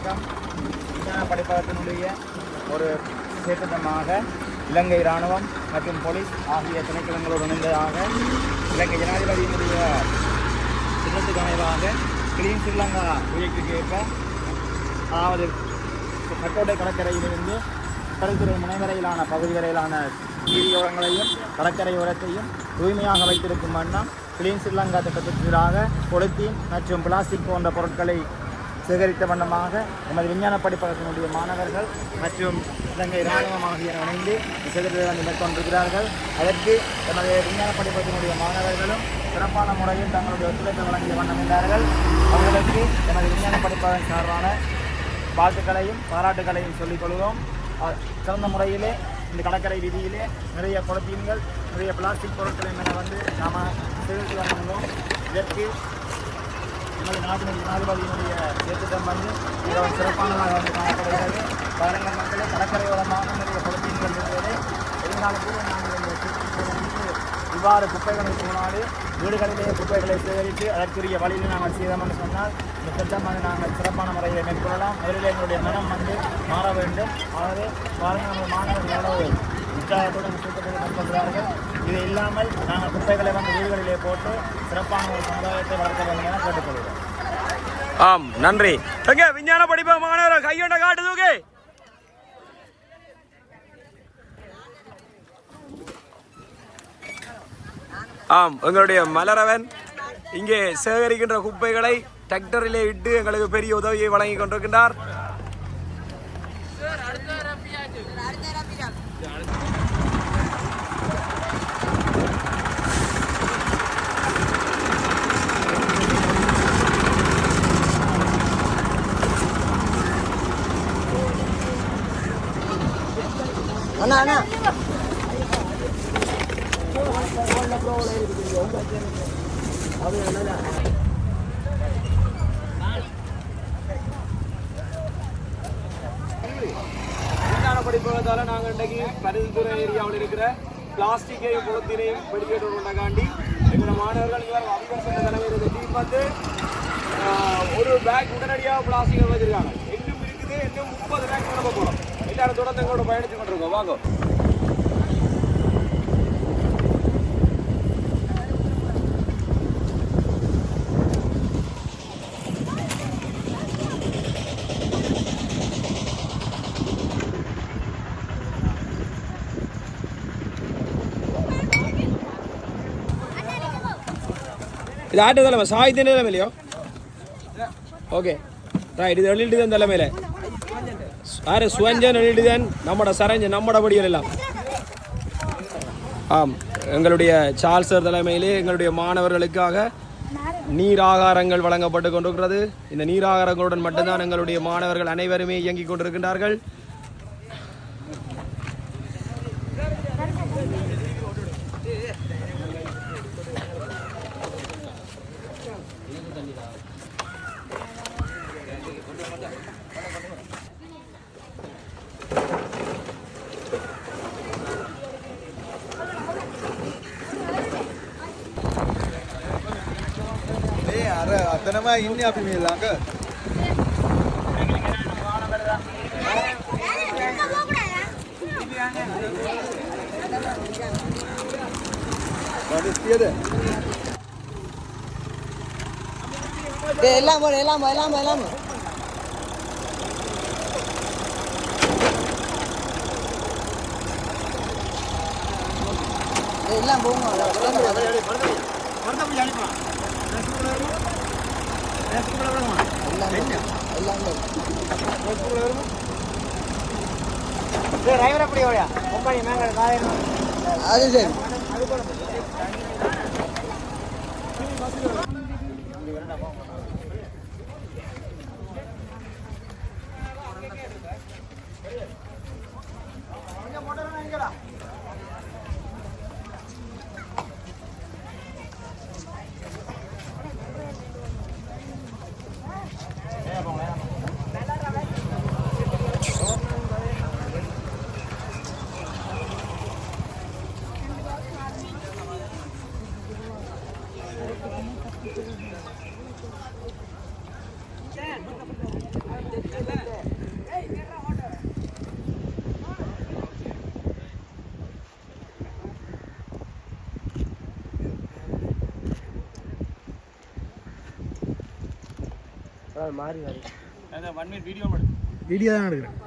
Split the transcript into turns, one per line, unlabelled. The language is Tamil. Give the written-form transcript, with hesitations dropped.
வணக்கம். விஞ்ஞான படிப்பகத்தினுடைய ஒரு சேத்தமாக இலங்கை இராணுவம் மற்றும் போலீஸ் ஆகிய திணைக்களங்களோடு இணைந்ததாக இலங்கை ஜனாதிபதியினுடைய திட்டத்துக்கு அமைவாக கிளீன் ஸ்ரீலங்கா ப்ரொஜெக்டுக்கு ஏற்ப அதாவது கட்டோட்டை கடற்கரையிலிருந்து கடற்கரை முனை வரையிலான பகுதி வரையிலான நீரோரங்களையும் கடற்கரை உரத்தையும் தூய்மையாக வைத்திருக்கும் வண்ணம் கிளீன் ஸ்ரீலங்கா திட்டத்திற்கு எதிராக பொலித்தீன் மற்றும் பிளாஸ்டிக் போன்ற பொருட்களை சேகரித்த வண்ணமாக எமது விஞ்ஞான படிப்பகத்தினுடைய மாணவர்கள் மற்றும் இலங்கை இராணுவம் ஆகியோர் இணைந்து சேகரித்து மேற்கொண்டிருக்கிறார்கள். அதற்கு எமது விஞ்ஞான படிப்பகத்தினுடைய மாணவர்களும் சிறப்பான முறையில் தங்களுடைய ஒத்துழைப்பை வழங்கிய வண்ணம் என்றார்கள். அவர்களுக்கு எமது விஞ்ஞான படிப்பகம் சார்பான வாழ்த்துக்களையும் பாராட்டுகளையும் சொல்லிக் கொள்கிறோம். சிறந்த முறையிலே இந்த கடற்கரை வீதியிலே நிறைய பொலித்தீன்கள் நிறைய பிளாஸ்டிக் பொருட்களை நாம் சேகரித்து வழங்குகிறோம். இதற்கு நமது நாட்டின் ஜனாதிபதியினுடைய திட்டம் மிகவும் சிறப்பானதாக காணப்படுகிறது. பாருங்கள் மக்களே, கடற்கரையோரமான நிறைய பொலித்தீன்கள் இருக்கிறது. எதிர்காலத்தில் நாங்கள் இவ்வாறு குப்பைகளை போனாலே வீடுகளிலேயே குப்பைகளை சேகரித்து அதற்குரிய வழியில் நாங்கள் செய்தோம் என்று சொன்னால் இந்த திட்டம் நாங்கள் சிறப்பான முறையில் மேற்கொள்ளலாம். முதலில் எங்களுடைய மனம் மாற வேண்டும். ஆகவே பாருங்கள், நமது மாணவர்கள் உற்சாகத்துடன் மேற்கொள்கிறார்கள். இது இல்லாமல் நாங்கள் குப்பைகளை வீடுகளிலே போட்டு சிறப்பான ஒரு சமுதாயத்தை வளர்க்க வேண்டும் என கேட்டுக்கொள்கிறோம்.
ஆம், நன்றி. எங்க விஞ்ஞான படிப்பு மாணவர்கள் கையொண்ட காட்டு தூக்கி. ஆம், எங்களுடைய மலரவன் இங்கே சேகரிக்கின்ற குப்பைகளை டிராக்டரிலே இட்டு எங்களுக்கு பெரிய உதவியை வழங்கி கொண்டிருக்கின்றார்.
அண்ணா அண்ணா
விஞ்ஞான படிப்பதால நாங்கள் இன்றைக்கு பருத்தித்துறை ஏரியாவில் இருக்கிற பிளாஸ்டிக்கையும் பொலித்தீனையும் வெளியேற்ற கொண்டாண்டி எங்களோட மாணவர்கள் அபிவர்சன தலைவர் டீம் ஒரு பேக் உடனடியாக பிளாஸ்டிக்கை வச்சிருக்காங்க. இன்னும் இருக்குது, இன்னும் 30 பேக் கிளம்ப போகிறோம். எல்லாரும் தொடர்ந்து எங்களோட பயணித்து கொண்டிருக்கோம். வாங்க. இது ஆட்டு தலைமை சாய்த்தின் தலைமையிலையோ? Okay right. இது எழுதிட்டு தலைமையில யாரு சுவஞ்சன் எழுதிதான் நம்மட சரஞ்சன் நம்மட படிகள் எல்லாம். ஆம், எங்களுடைய சார்ல்சர் தலைமையிலே எங்களுடைய மாணவர்களுக்காக நீர் ஆகாரங்கள் வழங்கப்பட்டு கொண்டிருக்கிறது. இந்த நீர் ஆகாரங்களுடன் மட்டும்தான் எங்களுடைய மாணவர்கள் அனைவருமே இயங்கிக் கொண்டிருக்கின்றார்கள்.
අතනම ඉන්නේ අපි මේ ළඟ. වඩිස්තියද?
එලාම எல்லாம் போகும். அது சரி. மாறி
அந்த 1 மினிட் வீடியோ எடு
வீடியோ தான் எடுக்கிறேன்